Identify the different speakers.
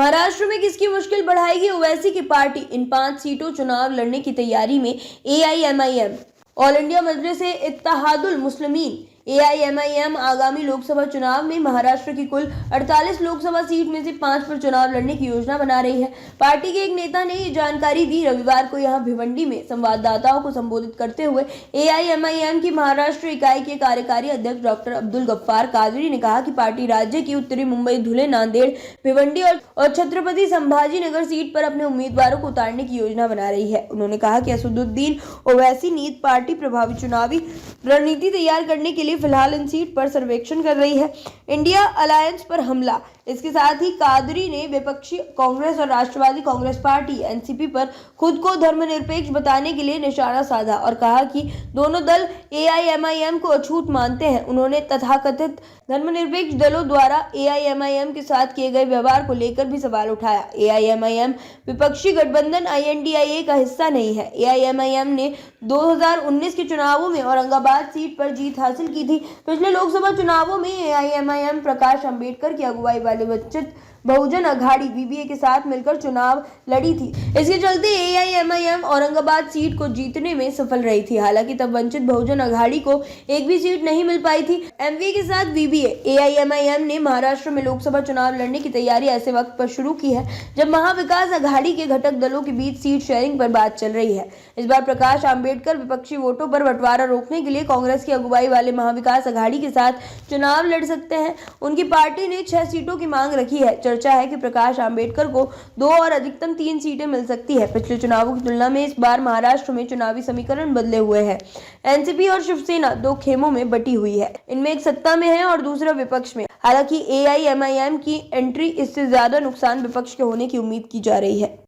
Speaker 1: महाराष्ट्र में किसकी मुश्किल बढ़ाएगी ओवैसी की पार्टी। इन 5 सीटों चुनाव लड़ने की तैयारी में एआईएमआईएम ऑल इंडिया मजलिस-ए-इत्तेहादुल मुस्लिमीन एआईएमआईएम आगामी लोकसभा चुनाव में महाराष्ट्र की कुल 48 लोकसभा सीट में से 5 पर चुनाव लड़ने की योजना बना रही है। पार्टी के एक नेता ने ये जानकारी दी। रविवार को यहां भिवंडी में संवाददाताओं को संबोधित करते हुए एआईएमआईएम की महाराष्ट्र इकाई के कार्यकारी अध्यक्ष डॉक्टर अब्दुल गफ्फार कादरी ने कहा कि पार्टी राज्य की उत्तरी मुंबई, धुले, नांदेड़, भिवंडी और छत्रपति संभाजी नगर सीट पर अपने उम्मीदवारों को उतारने की योजना बना रही है। उन्होंने कहा कि असदुद्दीन ओवैसी नीत पार्टी प्रभावी चुनावी रणनीति तैयार करने के लिए फिलहाल इन सीट पर सर्वेक्षण कर रही है। इंडिया अलायंस पर हमला। इसके साथ ही कादरी ने विपक्षी कांग्रेस और राष्ट्रवादी कांग्रेस पार्टी एनसीपी पर खुद को धर्मनिरपेक्ष बताने के लिए निशाना साधा और कहा कि दोनों दल एआईएमआईएम को अछूत मानते हैं। उन्होंने तथाकथित धर्मनिरपेक्ष दलों द्वारा एआईएमआईएम के साथ किए गए व्यवहार को लेकर भी सवाल उठाया। एआईएमआईएम विपक्षी गठबंधन आईएनडीआईए का हिस्सा नहीं है। एआईएमआईएम ने 2019 के चुनावों में औरंगाबाद सीट पर जीत हासिल की थी। पिछले लोकसभा चुनावों में एआईएमआईएम प्रकाश अंबेडकर की अगुवाई वाले वंचित बहुजन अघाड़ी वीबीए के साथ मिलकर चुनाव लड़ी थी। इसके चलते एआईएमआईएम औरंगाबाद सीट को जीतने में सफल रही थी। हालांकि तब वंचित बहुजन अघाड़ी को एक भी सीट नहीं मिल पाई थी। एमवी के साथ वीबीए एआईएमआईएम ने महाराष्ट्र में लोकसभा चुनाव लड़ने की तैयारी ऐसे वक्त पर शुरू की है जब महाविकास अघाड़ी के घटक दलों के बीच सीट शेयरिंग पर बात चल रही है। इस बार प्रकाश आंबेडकर विपक्षी वोटों पर बंटवारा रोकने के लिए कांग्रेस की अगुवाई वाले महाविकास अघाड़ी के साथ चुनाव लड़ सकते हैं। उनकी पार्टी ने 6 सीटों की मांग रखी है। चर्चा है कि प्रकाश आंबेडकर को 2 और अधिकतम 3 सीटें मिल सकती है। पिछले चुनावों की तुलना में इस बार महाराष्ट्र में चुनावी समीकरण बदले हुए हैं। एनसीपी और शिवसेना 2 खेमों में बटी हुई है। इनमें एक सत्ता में है और दूसरा विपक्ष में। हालांकि एआईएमआईएम की एंट्री इससे ज्यादा नुकसान विपक्ष के होने की उम्मीद की जा रही है।